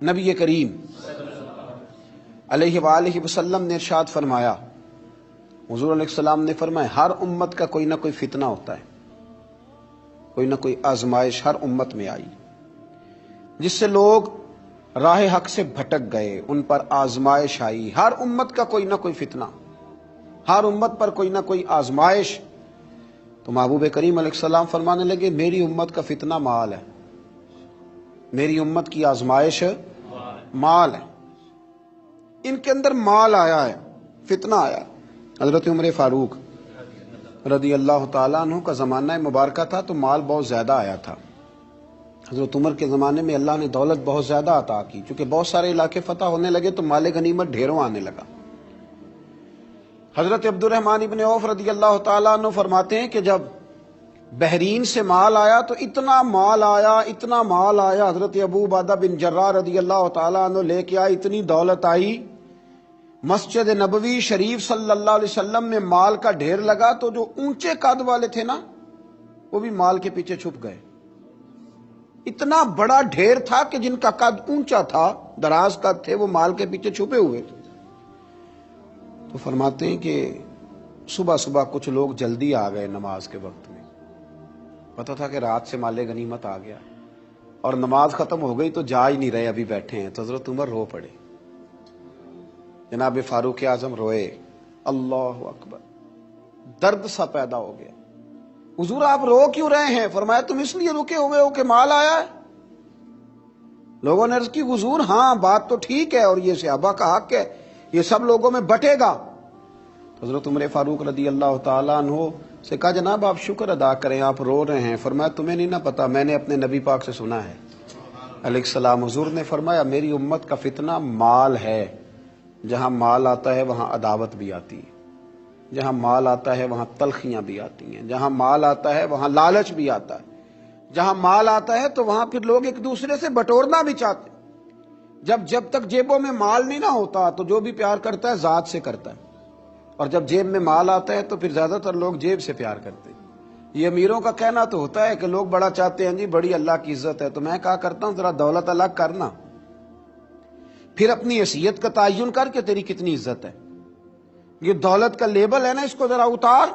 नबी करीम अलैहि वालैहि वसल्लम ने इरशाद फरमाया, हुजूर अलैहिस्सलाम ने फरमाया, हर उम्मत का कोई ना कोई फितना होता है, कोई ना कोई आजमाइश हर उम्मत में आई जिससे लोग राह हक से भटक गए, उन पर आजमाइश आई। हर उम्मत का कोई ना कोई फितना, हर उम्मत पर कोई ना कोई आजमाइश। तो महबूब करीम अलैहिस्सलाम फरमाने लगे, मेरी उम्मत का फितना माल है, मेरी उम्मत की आजमाइश माल है। इनके अंदर माल आया है, फितना आया। हजरत उमर फारूक रदी अल्लाह ताला अन्हु का ज़माना मुबारक था तो माल बहुत ज़्यादा आया था। हजरत उमर के ज़माने में अल्लाह ने दौलत बहुत ज़्यादा अता की, चूँकि बहुत सारे इलाके फतह होने लगे तो माल गनीमत ढेरों आने लगा। हजरत अब्दुर्रहमान इब्न औफ रदी अल्लाह ताला अन्हु फरमाते हैं कि जब बहरीन से माल आया तो इतना माल आया, इतना माल आया, हजरत अबू उबादा बिन जर्राह रदी अल्लाह ताला अन्हु लेके आए, इतनी दौलत आई। मस्जिद नबवी शरीफ सल्लल्लाहु अलैहि वसल्लम में माल का ढेर लगा तो जो ऊंचे कद वाले थे ना, वो भी माल के पीछे छुप गए। इतना बड़ा ढेर था कि जिनका कद ऊंचा था, दराज कद थे, वो माल के पीछे छुपे हुए थे। तो फरमाते हैं कि सुबह सुबह कुछ लोग जल्दी आ गए नमाज के वक्त में, पता था कि रात से माले गनीमत आ गया और नमाज खत्म हो गई तो जा ही नहीं रहे, अभी बैठे हैं। तो हजरत उमर रो पड़े, जनाब फारूक आजम रोए, अल्लाह अकबर, दर्द सा पैदा हो गया। हुजूर आप रो क्यों रहे हैं? फरमाया तुम इसलिए रुके हुए हो कि माल आया है। लोगों ने अर्ज की, हुजूर हाँ बात तो ठीक है और ये सहाबा का हक है, ये सब लोगों में बटेगा। तो हजरत उमर फारूक रदी अल्लाह ताला अन्हु से कहा, जनाब आप शुक्र अदा करें, आप रो रहे हैं। फरमाया तुम्हें नहीं ना पता, मैंने अपने नबी पाक से सुना है अलैहिस्सलाम। हुजूर ने फरमाया मेरी उम्मत का फितना माल है। जहां माल आता है वहां अदावत भी आती है, जहां माल आता है वहां तलखियां भी आती हैं, जहां माल आता है वहां लालच भी आता है, जहां माल आता है तो वहां फिर लोग एक दूसरे से बटोरना भी चाहते हैं। जब तक जेबों में माल नहीं ना होता तो जो भी प्यार करता है जात से करता है, और जब जेब में माल आता है तो फिर ज्यादातर लोग जेब से प्यार करते हैं। ये अमीरों का कहना तो होता है कि लोग बड़ा चाहते हैं जी, बड़ी अल्लाह की इज्जत है। तो मैं कहा करता हूं जरा दौलत अलग करना, फिर अपनी हैसियत का तयन करके तेरी कितनी इज्जत है। ये दौलत का लेबल है ना, इसको जरा उतार,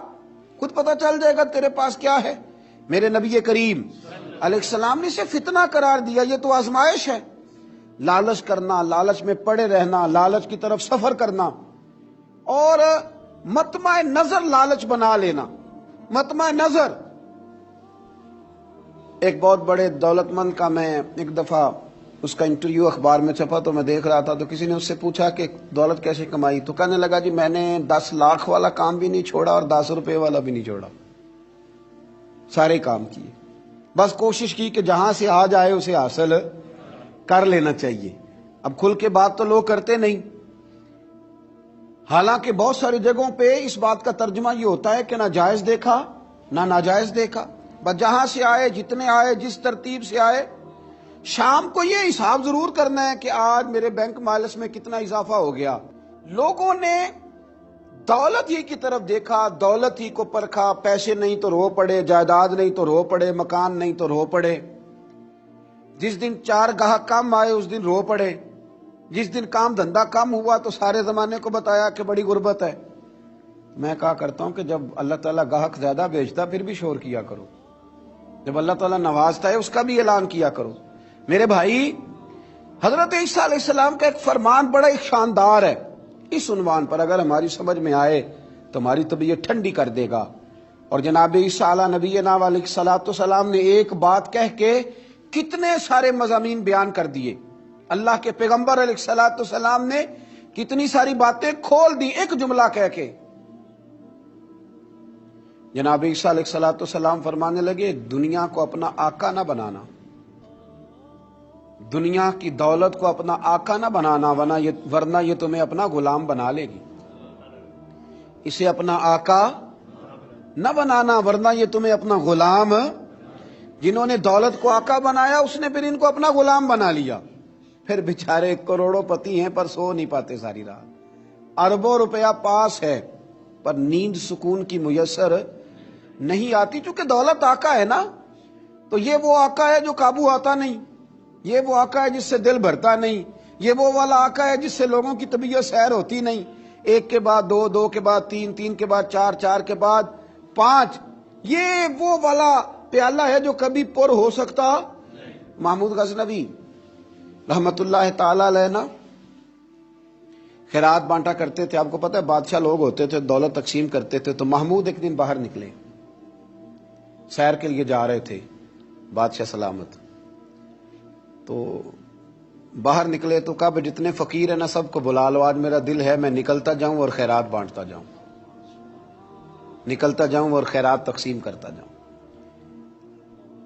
खुद पता चल जाएगा तेरे पास क्या है। मेरे नबी करीम अलैहिस्सलाम ने इसे फितना करार दिया, ये तो आजमाइश है। लालच करना, लालच में पड़े रहना, लालच की तरफ सफर करना और मतमा नजर लालच बना लेना। मतमा नजर, एक बहुत बड़े दौलतमंद का मैं एक दफा उसका इंटरव्यू अखबार में छपा तो मैं देख रहा था, तो किसी ने उससे पूछा कि दौलत कैसे कमाई, तो कहने लगा जी मैंने 10 लाख वाला काम भी नहीं छोड़ा और 10 रुपए वाला भी नहीं छोड़ा, सारे काम किए, बस कोशिश की कि जहां से आ जाए उसे हासिल कर लेना चाहिए। अब खुल के बात तो लोग करते नहीं, हालांकि बहुत सारी जगहों पे इस बात का तर्जुमा ये होता है कि ना जायज देखा ना नाजायज देखा, बस जहां से आए, जितने आए, जिस तरतीब से आए। शाम को ये हिसाब जरूर करना है कि आज मेरे बैंक बैलेंस में कितना इजाफा हो गया। लोगों ने दौलत ही की तरफ देखा, दौलत ही को परखा, पैसे नहीं तो रो पड़े, जायदाद नहीं तो रो पड़े, मकान नहीं तो रो पड़े। जिस दिन 4 गाहक कम आए उस दिन रो पड़े, जिस दिन काम धंधा कम हुआ तो सारे जमाने को बताया कि बड़ी गुर्बत है। मैं कहा करता हूं कि जब अल्लाह ताला गाहक ज्यादा भेजता फिर भी शोर किया करो, जब अल्लाह ताला नवाजता है उसका भी ऐलान किया करो। मेरे भाई, हजरत ईसा अलैहिस्सलाम का एक फरमान बड़ा ही शानदार है, इस उन्वान पर अगर हमारी समझ में आए तो हमारी तबीयत ठंडी कर देगा। और जनाब ईसा अला नबीना अलैहिस्सलाम ने एक बात कह के कितने सारे मज़ामीन बयान कर दिए। अल्लाह के पैगंबर अलैहिस्सलाम ने कितनी सारी बातें खोल दी एक जुमला कह के। जनाब ईसा अलैहिस्सलाम फरमाने लगे, दुनिया को अपना आका ना बनाना, दुनिया की दौलत को अपना आका ना बनाना, वरना ये तुम्हें अपना गुलाम बना लेगी। इसे अपना आका न बनाना वरना ये तुम्हें अपना गुलाम। जिन्होंने दौलत को आका बनाया उसने फिर इनको अपना गुलाम बना लिया। फिर बेचारे करोड़ोंपति हैं पर सो नहीं पाते सारी रात, अरबों रुपया पास है पर नींद सुकून की मुयस्सर नहीं आती। चूंकि दौलत आका है ना, तो ये वो आका है जो काबू आता नहीं, یہ وہ آقا ہے جس سے دل بھرتا نہیں، یہ وہ والا آقا ہے جس سے لوگوں کی طبیعت سیر ہوتی نہیں، ایک کے بعد دو، دو کے بعد تین، تین کے بعد چار، چار کے بعد پانچ، یہ وہ والا پیالہ ہے جو کبھی پر ہو سکتا۔ محمود غزنوی رحمت اللہ تعالی علیہ نا خیرات بانٹا کرتے تھے، آپ کو پتہ ہے بادشاہ لوگ ہوتے تھے، دولت تقسیم کرتے تھے، تو محمود ایک دن باہر نکلے، سیر کے لیے جا رہے تھے بادشاہ سلامت، تو باہر نکلے تو کہا جتنے فقیر ہیں نا سب کو بلا لو، آج میرا دل ہے میں نکلتا جاؤں اور خیرات بانٹتا جاؤں، نکلتا جاؤں اور خیرات تقسیم کرتا جاؤں۔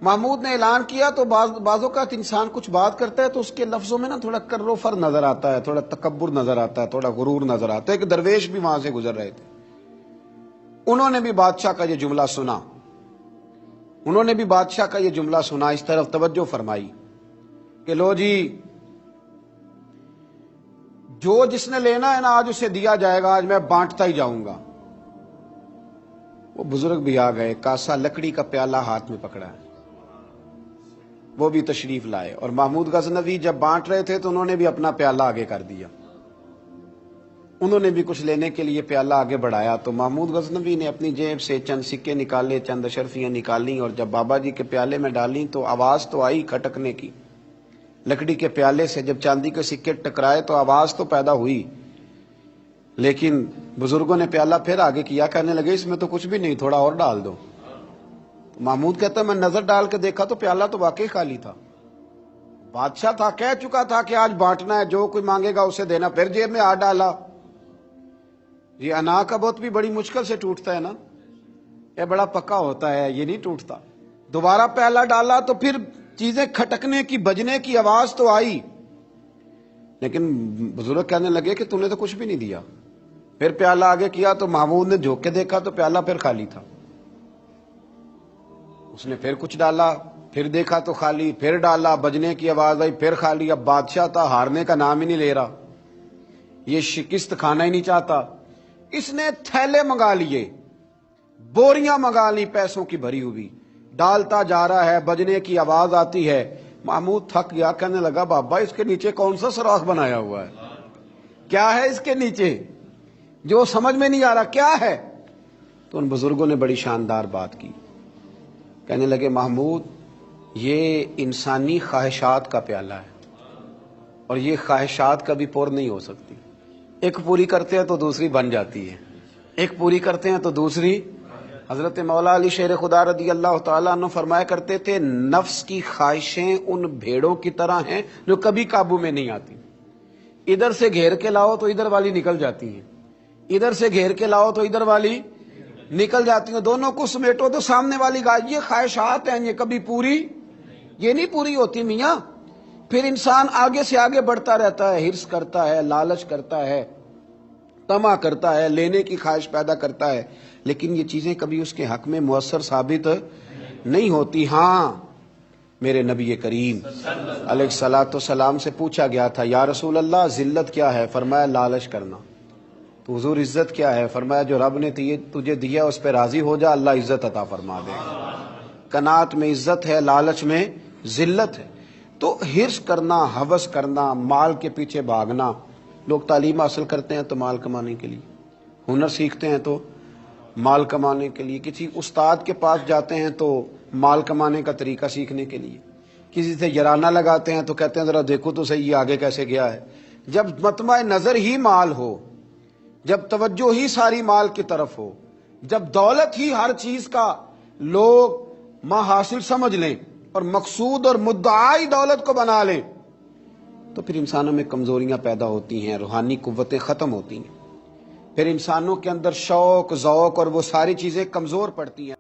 محمود نے اعلان کیا تو بعض اوقات انسان کچھ بات کرتا ہے تو اس کے لفظوں میں نا تھوڑا کر و فر نظر آتا ہے، تھوڑا تکبر نظر آتا ہے، تھوڑا غرور نظر آتا ہے۔ کہ درویش بھی وہاں سے گزر رہے تھے، انہوں نے بھی بادشاہ کا یہ جملہ سنا، انہوں نے بھی بادشاہ کا یہ جملہ سنا، اس طرف توجہ فرمائی کہ لو جی جو جس نے لینا ہے نا آج اسے دیا جائے گا، آج میں بانٹتا ہی جاؤں گا۔ وہ بزرگ بھی آ گئے، کاسا لکڑی کا پیالہ ہاتھ میں پکڑا ہے، وہ بھی تشریف لائے، اور محمود غزنوی جب بانٹ رہے تھے تو انہوں نے بھی اپنا پیالہ آگے کر دیا، انہوں نے بھی کچھ لینے کے لیے پیالہ آگے بڑھایا۔ تو محمود غزنوی نے اپنی جیب سے چند سکے نکالے، چند اشرفیاں نکالیں، اور جب بابا جی کے پیالے میں ڈالیں تو آواز تو آئی کھٹکنے کی، لکڑی کے پیالے سے جب چاندی کے سکے ٹکرائے تو آواز تو پیدا ہوئی، لیکن بزرگوں نے پیالہ پھر آگے کیا، کہنے لگے اس میں تو کچھ بھی نہیں، تھوڑا اور ڈال دو۔ محمود کہتا ہے میں نظر ڈال کے دیکھا تو پیالہ تو واقعی خالی تھا، بادشاہ تھا، کہہ چکا تھا کہ آج بانٹنا ہے، جو کوئی مانگے گا اسے دینا، پھر جیب میں ہاتھ ڈالا۔ یہ انا کا بت بھی بڑی مشکل سے ٹوٹتا ہے نا، یہ بڑا پکا ہوتا ہے، یہ نہیں ٹوٹتا۔ دوبارہ پیالہ ڈالا تو پھر چیزیں کھٹکنے کی، بجنے کی آواز تو آئی، لیکن بزرگ کہنے لگے کہ تم نے تو کچھ بھی نہیں دیا۔ پھر پیالہ آگے کیا تو محمود نے جھوک کے دیکھا تو پیالہ پھر خالی تھا، اس نے پھر کچھ ڈالا، پھر دیکھا تو خالی، پھر ڈالا، بجنے کی آواز آئی، پھر خالی۔ اب بادشاہ تھا، ہارنے کا نام ہی نہیں لے رہا، یہ شکست کھانا ہی نہیں چاہتا، اس نے تھیلے منگا لیے، بوریاں منگا لی پیسوں کی بھری ہوئی، ڈالتا جا رہا ہے، بجنے کی آواز آتی ہے۔ محمود تھک گیا، کہنے لگا بابا اس کے نیچے کون سا سوراخ بنایا ہوا ہے، کیا ہے اس کے نیچے، جو سمجھ میں نہیں آ رہا کیا ہے۔ تو ان بزرگوں نے بڑی شاندار بات کی، کہنے لگے محمود یہ انسانی خواہشات کا پیالہ ہے، اور یہ خواہشات کبھی پور نہیں ہو سکتی، ایک پوری کرتے ہیں تو دوسری بن جاتی ہے، ایک پوری کرتے ہیں تو دوسری۔ حضرت مولا علی شیر خدا رضی اللہ تعالیٰ عنہ فرمایا کرتے تھے نفس کی خواہشیں ان بھیڑوں کی طرح ہیں جو کبھی قابو میں نہیں آتی، ادھر سے گھیر کے لاؤ تو ادھر والی نکل جاتی ہیں، ادھر سے گھیر کے لاؤ تو ادھر والی نکل جاتی ہیں، دونوں کو سمیٹو تو سامنے والی گائے۔ یہ خواہشات ہیں، یہ کبھی پوری یہ نہیں پوری ہوتی میاں۔ پھر انسان آگے سے آگے بڑھتا رہتا ہے، ہرس کرتا ہے، لالچ کرتا ہے، طمع کرتا ہے، لینے کی خواہش پیدا کرتا ہے، لیکن یہ چیزیں کبھی اس کے حق میں مؤثر ثابت نہیں ہوتی۔ ہاں میرے نبی کریم علیہ الصلوۃ والسلام سے پوچھا گیا تھا یا رسول اللہ ذلت کیا ہے؟ فرمایا لالچ کرنا۔ تو حضور عزت کیا ہے؟ فرمایا جو رب نے تجھے دیا اس پہ راضی ہو جا، اللہ عزت عطا فرما دے گا۔ قناعت میں عزت ہے، لالچ میں ذلت ہے۔ تو ہرس کرنا، ہوس کرنا، مال کے پیچھے بھاگنا، لوگ تعلیم حاصل کرتے ہیں تو مال کمانے کے لیے، ہنر سیکھتے ہیں تو مال کمانے کے لیے، کسی استاد کے پاس جاتے ہیں تو مال کمانے کا طریقہ سیکھنے کے لیے، کسی سے یارانہ لگاتے ہیں تو کہتے ہیں ذرا دیکھو تو صحیح آگے کیسے گیا ہے۔ جب مطمع نظر ہی مال ہو، جب توجہ ہی ساری مال کی طرف ہو، جب دولت ہی ہر چیز کا لوگ ما حاصل سمجھ لیں اور مقصود اور مدعائی دولت کو بنا لیں، تو پھر انسانوں میں کمزوریاں پیدا ہوتی ہیں، روحانی قوتیں ختم ہوتی ہیں، پھر انسانوں کے اندر شوق، ذوق اور وہ ساری چیزیں کمزور پڑتی ہیں۔